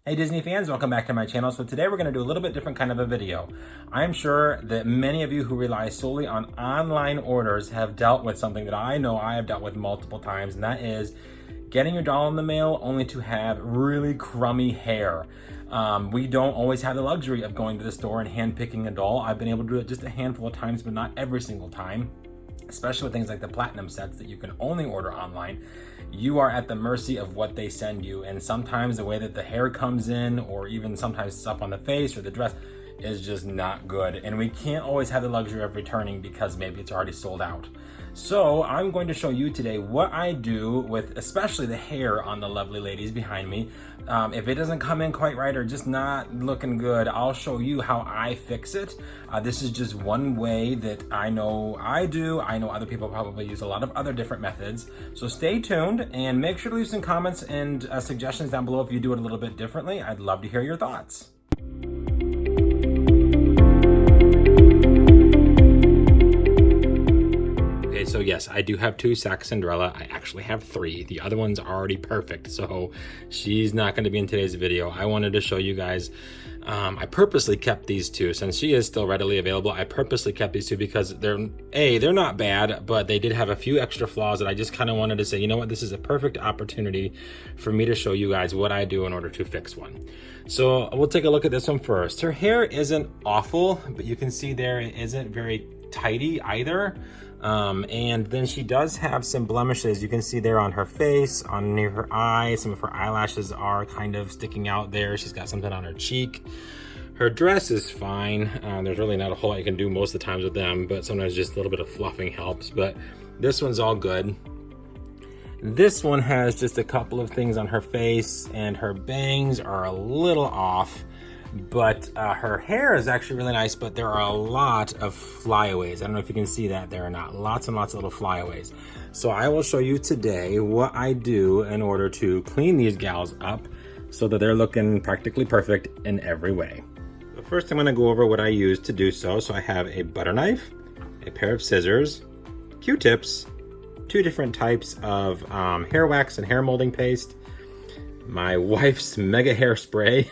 Hey Disney fans, welcome back to my channel. So today we're going to do a little bit different kind of a video. I'm sure that many of you who rely solely on online orders have dealt with something that I know I have dealt with multiple times, and that is getting your doll in the mail only to have really crummy hair. We don't always have the luxury of going to the store and hand picking a doll. I've been able to do it just a handful of times, but not every single time. Especially with things like the platinum sets that you can only order online. You are at the mercy of what they send you, and sometimes the way that the hair comes in, or even sometimes stuff on the face or the dress, is just not good, and we can't always have the luxury of returning because maybe it's already sold out. So I'm going to show you today what I do with especially the hair on the lovely ladies behind me. If it doesn't come in quite right or just not looking good, I'll show you how I fix it. This is just one way that I know I do. I know other people probably use a lot of other different methods. So stay tuned and make sure to leave some comments and suggestions down below if you do it a little bit differently. I'd love to hear your thoughts. So yes, I do have 2 Sack Cinderella. I actually have 3. The other one's already perfect, so she's not going to be in today's video. I wanted to show you guys. I purposely kept these 2 since she is still readily available. I purposely kept these 2 because they're not bad, but they did have a few extra flaws that I just kind of wanted to say, you know what, this is a perfect opportunity for me to show you guys what I do in order to fix one. So we'll take a look at this one first. Her hair isn't awful, but you can see there it isn't very tidy either. And then she does have some blemishes. You can see there on her face, on near her eye. Some of her eyelashes are kind of sticking out there. She's got something on her cheek. Her dress is fine. There's really not a whole lot you can do most of the times with them, but sometimes just a little bit of fluffing helps. But this one's all good. This one has just a couple of things on her face, and her bangs are a little off. But her hair is actually really nice, but there are a lot of flyaways. I don't know if you can see that there or not. Lots and lots of little flyaways. So I will show you today what I do in order to clean these gals up so that they're looking practically perfect in every way. But first I'm gonna go over what I use to do so. So I have a butter knife, a pair of scissors, Q-tips, 2 different types of hair wax and hair molding paste, my wife's mega hairspray,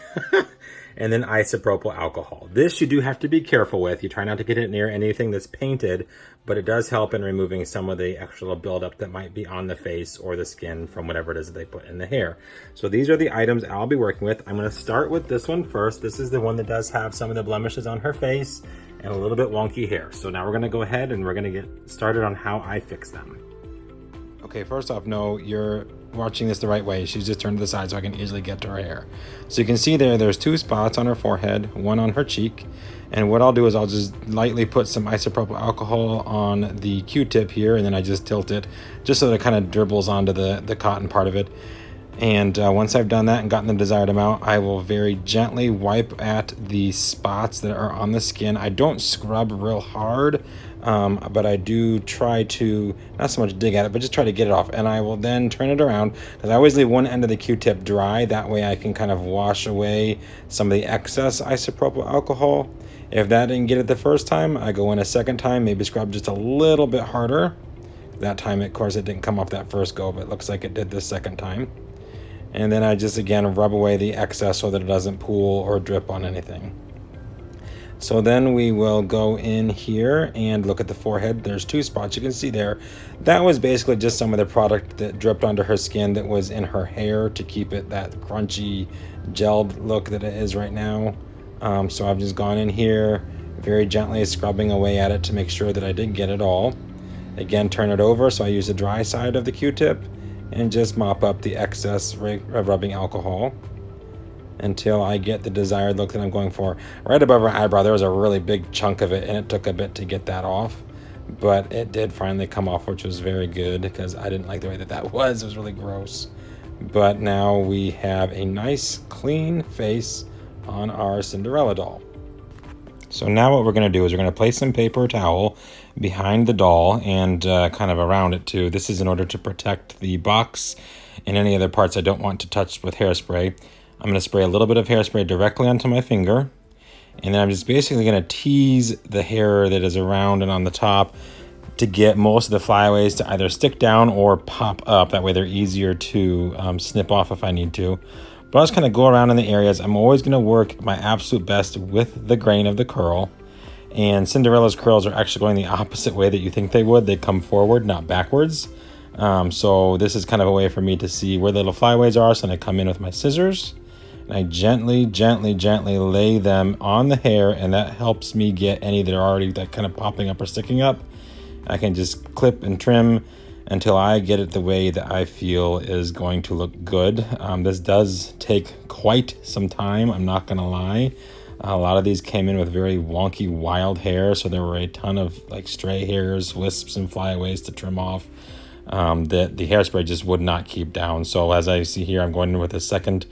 and then isopropyl alcohol. This you do have to be careful with. You try not to get it near anything that's painted, but it does help in removing some of the actual buildup that might be on the face or the skin from whatever it is that they put in the hair. So these are the items I'll be working with. I'm gonna start with this one first. This is the one that does have some of the blemishes on her face and a little bit wonky hair. So now we're gonna go ahead and we're gonna get started on how I fix them. Okay, first off, no, you're watching this the right way. She's just turned to the side so I can easily get to her hair. So you can see there's 2 spots on her forehead, 1 on her cheek. And what I'll do is I'll just lightly put some isopropyl alcohol on the Q-tip here, and then I just tilt it just so that it kind of dribbles onto the cotton part of it. And once I've done that and gotten the desired amount, I will very gently wipe at the spots that are on the skin. I don't scrub real hard, but I do try to, not so much dig at it, but just try to get it off. And I will then turn it around, because I always leave one end of the Q-tip dry. That way I can kind of wash away some of the excess isopropyl alcohol. If that didn't get it the first time, I go in a second time, maybe scrub just a little bit harder. That time, of course, it didn't come off that first go, but it looks like it did the second time. And then I just, again, rub away the excess so that it doesn't pool or drip on anything. So then we will go in here and look at the forehead. There's 2 spots you can see there. That was basically just some of the product that dripped onto her skin that was in her hair to keep it that crunchy, gelled look that it is right now. So I've just gone in here, very gently scrubbing away at it to make sure that I did get it all. Again, turn it over, so I use the dry side of the Q-tip and just mop up the excess rubbing alcohol until I get the desired look that I'm going for. Right above her eyebrow, there was a really big chunk of it, and it took a bit to get that off, but it did finally come off, which was very good because I didn't like the way that was. It was really gross. But now we have a nice clean face on our Cinderella doll. So now what we're going to do is we're going to place some paper towel behind the doll and kind of around it too. This is in order to protect the box and any other parts I don't want to touch with hairspray. I'm going to spray a little bit of hairspray directly onto my finger, and then I'm just basically going to tease the hair that is around and on the top to get most of the flyaways to either stick down or pop up. That way they're easier to snip off if I need to. But I'll just kind of go around in the areas. I'm always going to work my absolute best with the grain of the curl. And Cinderella's curls are actually going the opposite way that you think they would. They come forward, not backwards. So this is kind of a way for me to see where the little flyaways are. So then I come in with my scissors and I gently lay them on the hair, and that helps me get any that are already that kind of popping up or sticking up. I can just clip and trim until I get it the way that I feel is going to look good. This does take quite some time, I'm not gonna lie. A lot of these came in with very wonky, wild hair, so there were a ton of like stray hairs, wisps, and flyaways to trim off that the hairspray just would not keep down. So as I see here, I'm going in with a second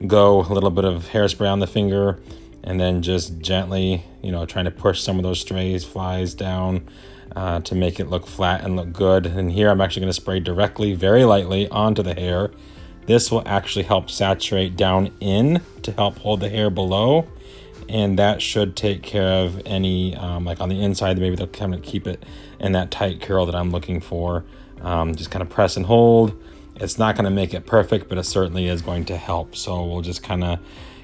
go, a little bit of hairspray on the finger, and then just gently, trying to push some of those strays, flies down to make it look flat and look good. And here I'm actually going to spray directly, very lightly, onto the hair. This will actually help saturate down in to help hold the hair below. And that should take care of any, like on the inside, maybe they'll kind of keep it in that tight curl that I'm looking for. Just kind of press and hold. It's not going to make it perfect, but it certainly is going to help. So we'll just kind of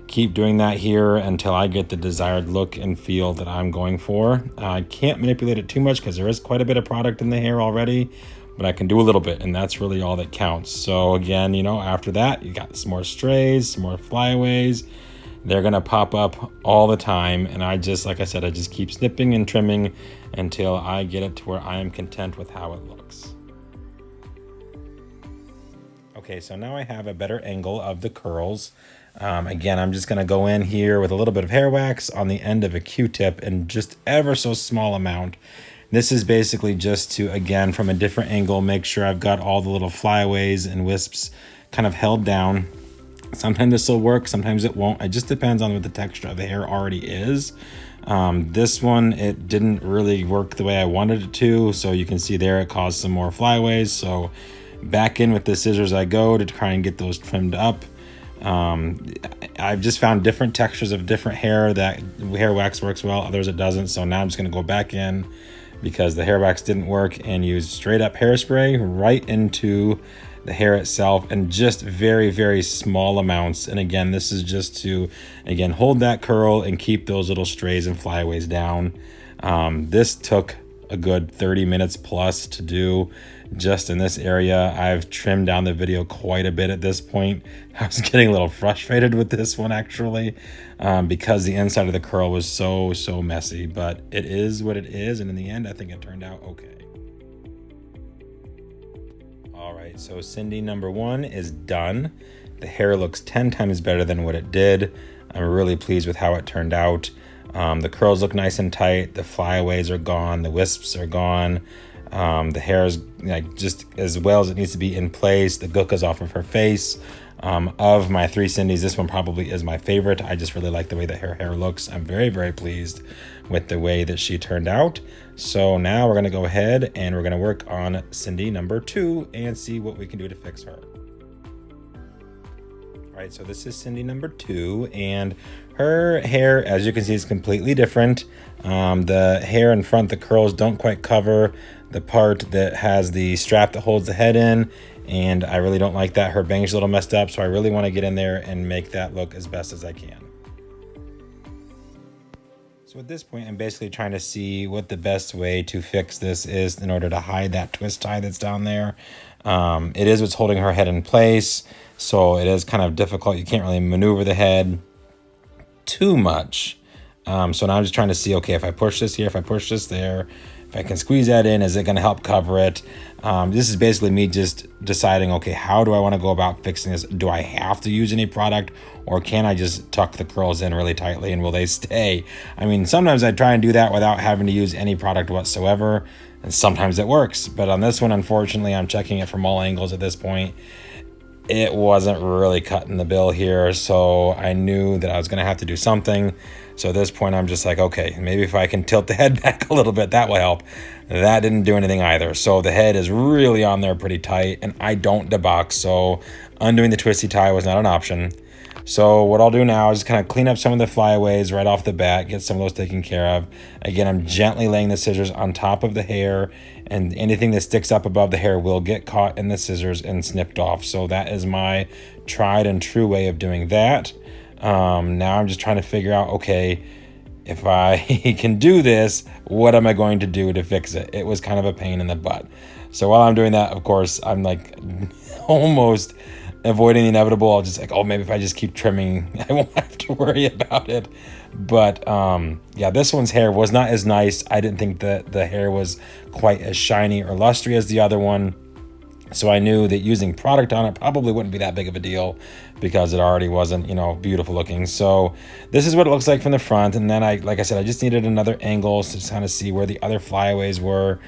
keep doing that here until I get the desired look and feel that I'm going for. I can't manipulate it too much because there is quite a bit of product in the hair already, but I can do a little bit, and that's really all that counts. So again, after that, you got some more strays, some more flyaways. They're gonna pop up all the time, and I just, like I said, I just keep snipping and trimming until I get it to where I am content with how it looks. Okay, so now I have a better angle of the curls. Again, I'm just gonna go in here with a little bit of hair wax on the end of a Q-tip and just ever so small amount. This is basically just to, again, from a different angle, make sure I've got all the little flyaways and wisps kind of held down. Sometimes this will work, sometimes it won't. It just depends on what the texture of the hair already is. This one, it didn't really work the way I wanted it to. So you can see there it caused some more flyaways. So back in with the scissors I go to try and get those trimmed up. I've just found different textures of different hair that hair wax works well, others it doesn't. So now I'm just going to go back in because the hair wax didn't work and use straight up hairspray right into the hair itself, and just very small amounts. And again, this is just to, again, hold that curl and keep those little strays and flyaways down. This took a good 30 minutes plus to do just in this area. I've trimmed down the video quite a bit at this point. I was getting a little frustrated with this one actually, because the inside of the curl was so messy, but it is what it is. And in the end, I think it turned out okay. All right, so Cindy number 1 is done. The hair looks 10 times better than what it did. I'm really pleased with how it turned out. The curls look nice and tight. The flyaways are gone. The wisps are gone. The hair is like just as well as it needs to be in place. The gook is off of her face. Of my 3 Cindys, this one probably is my favorite. I just really like the way that her hair looks. I'm very pleased with the way that she turned out. So now we're going to go ahead and we're going to work on Cindy number 2 and see what we can do to fix her. All right, so this is Cindy number 2, and her hair, as you can see, is completely different. The hair in front, the curls don't quite cover the part that has the strap that holds the head in, and I really don't like that. Her bangs are a little messed up, so I really want to get in there and make that look as best as I can. So at this point, I'm basically trying to see what the best way to fix this is in order to hide that twist tie that's down there. It is what's holding her head in place, so it is kind of difficult. You can't really maneuver the head too much. So now I'm just trying to see, okay, if I push this here, if I push this there, if I can squeeze that in, is it going to help cover it? This is basically me just deciding, okay, how do I want to go about fixing this? Do I have to use any product, or can I just tuck the curls in really tightly and will they stay? I mean, sometimes I try and do that without having to use any product whatsoever, and sometimes it works. But on this one, unfortunately, I'm checking it from all angles at this point. It wasn't really cutting the bill here, so I knew that I was going to have to do something. So at this point, I'm just like, okay, maybe if I can tilt the head back a little bit, that will help. That didn't do anything either. So the head is really on there pretty tight, and I don't debox, so undoing the twisty tie was not an option. So what I'll do now is kind of clean up some of the flyaways right off the bat, get some of those taken care of. Again, I'm gently laying the scissors on top of the hair, and anything that sticks up above the hair will get caught in the scissors and snipped off. So that is my tried and true way of doing that. Now I'm just trying to figure out, okay, if I can do this, what am I going to do to fix it? It was kind of a pain in the butt. So while I'm doing that, of course, I'm like almost avoiding the inevitable. I'll just like, oh, maybe if I just keep trimming, I won't have to worry about it. But yeah, this one's hair was not as nice. I didn't think that the hair was quite as shiny or lustery as the other one. So I knew that using product on it probably wouldn't be that big of a deal because it already wasn't, you know, beautiful looking. So this is what it looks like from the front. And then like I said, I just needed another angle to kind of see where the other flyaways were.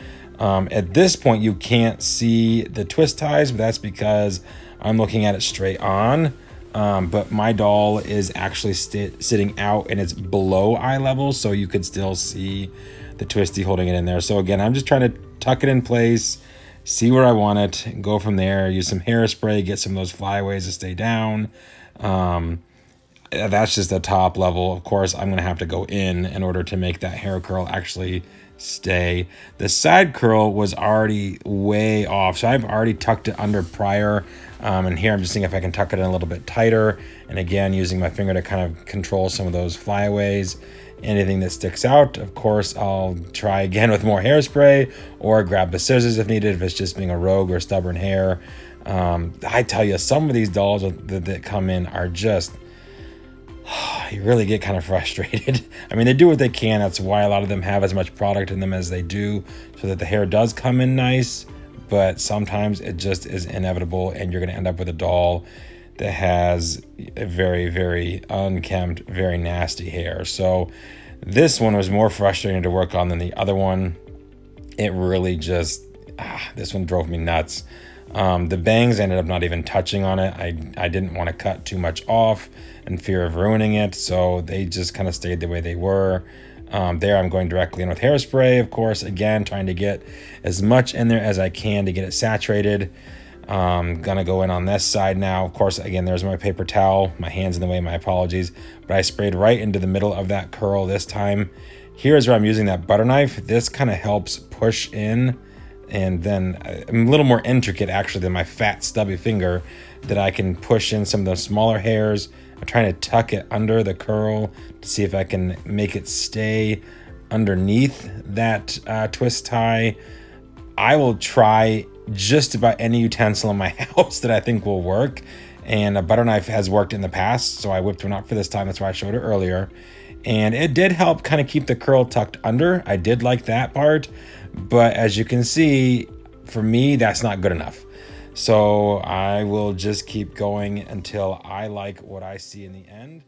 At this point, you can't see the twist ties, but that's because I'm looking at it straight on. But my doll is actually sitting out and it's below eye level, so you could still see the twisty holding it in there. So again, I'm just trying to tuck it in place, see where I want it, and go from there. Use some hairspray, get some of those flyaways to stay down. That's just the top level. Of course, I'm gonna have to go in order to make that hair curl actually stay. The side curl was already way off, so I've already tucked it under prior. And here I'm just seeing if I can tuck it in a little bit tighter. And again, using my finger to kind of control some of those flyaways. Anything that sticks out, of course, I'll try again with more hairspray or grab the scissors if needed, if it's just being a rogue or stubborn hair. I tell you, some of these dolls that come in are just, you really get kind of frustrated. I mean, they do what they can. That's why a lot of them have as much product in them as they do, so that the hair does come in nice. But sometimes it just is inevitable, and you're going to end up with a doll that has a very, very unkempt, very nasty hair. So this one was more frustrating to work on than the other one. It really just, this one drove me nuts. The bangs ended up not even touching on it. I didn't want to cut too much off in fear of ruining it, so they just kind of stayed the way they were. There I'm going directly in with hairspray, of course, again, trying to get as much in there as I can to get it saturated. Gonna go in on this side now. Of course, again, there's my paper towel. My hand's in the way, my apologies. But I sprayed right into the middle of that curl this time. Here's where I'm using that butter knife. This kind of helps push in, and then I'm a little more intricate actually than my fat stubby finger, that I can push in some of those smaller hairs. I'm trying to tuck it under the curl to see if I can make it stay underneath that twist tie. I will try just about any utensil in my house that I think will work, and a butter knife has worked in the past, so I whipped one up for this time. That's why I showed it earlier, and it did help kind of keep the curl tucked under. I did like that part, but as you can see, for me, that's not good enough. So I will just keep going until I like what I see in the end.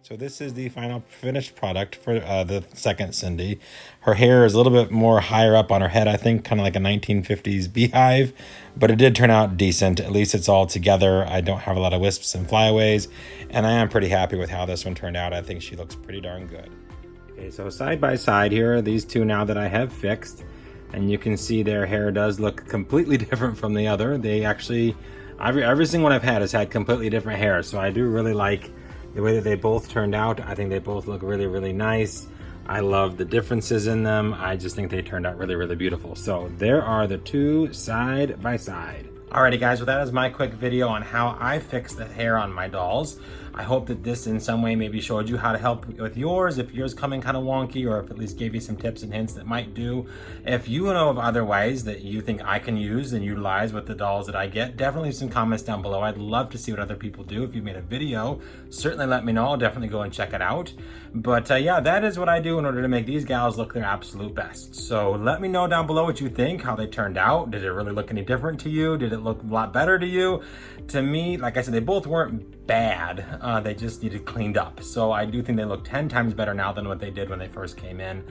So this is the final finished product for the second Cindy. Her hair is a little bit more higher up on her head, I think, kind of like a 1950s beehive, but it did turn out decent. At least it's all together. I don't have a lot of wisps and flyaways, and I am pretty happy with how this one turned out. I think she looks pretty darn good. Okay, so side by side here are these two now that I have fixed, and you can see their hair does look completely different from the other. They actually, every single one I've had has had completely different hair, so I do really like the way that they both turned out. I think they both look really, really nice. I love the differences in them. I just think they turned out really, really beautiful. So there are the two side by side. Alrighty guys, well that is my quick video on how I fix the hair on my dolls. I hope that this in some way maybe showed you how to help with yours, if yours coming kind of wonky, or if at least gave you some tips and hints that might do. If you know of other ways that you think I can use and utilize with the dolls that I get, definitely leave some comments down below. I'd love to see what other people do. If you made a video, certainly let me know. I'll definitely go and check it out. But yeah, that is what I do in order to make these gals look their absolute best. So let me know down below what you think, how they turned out. Did it really look any different to you? Did it look a lot better to you? To me, like I said, they both weren't bad. They just needed cleaned up. So I do think they look 10 times better now than what they did when they first came in.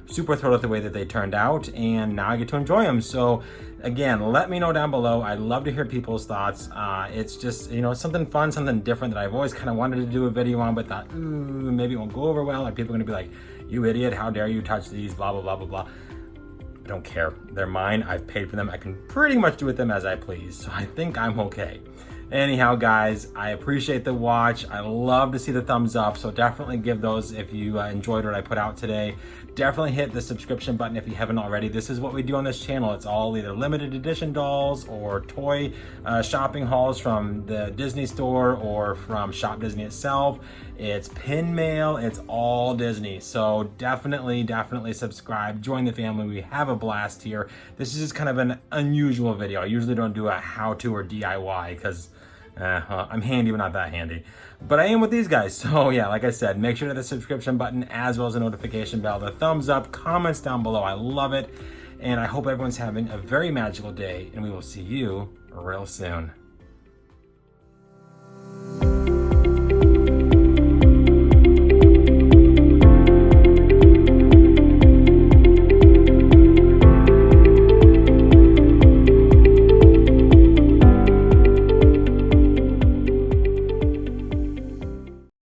Super thrilled with the way that they turned out, and now I get to enjoy them. So again, let me know down below. I'd love to hear people's thoughts. It's just, you know, something fun, something different that I've always kind of wanted to do a video on, but thought, ooh, maybe it won't go over well. Are people gonna be like, you idiot, how dare you touch these, blah, blah, blah, blah, blah. I don't care. They're mine. I've paid for them. I can pretty much do with them as I please. So I think I'm okay. Anyhow, guys, I appreciate the watch. I love to see the thumbs up, so definitely give those if you enjoyed what I put out today. Definitely hit the subscription button if you haven't already. This is what we do on this channel. It's all either limited edition dolls or toy shopping hauls from the Disney store or from Shop Disney itself. It's pin mail, it's all Disney. So definitely subscribe, join the family. We have a blast here. This is just kind of an unusual video. I usually don't do a how-to or DIY because I'm handy, but not that handy. But I am with these guys. So yeah, like I said, make sure to hit the subscription button as well as the notification bell, the thumbs up, comments down below. I love it. And I hope everyone's having a very magical day, and we will see you real soon.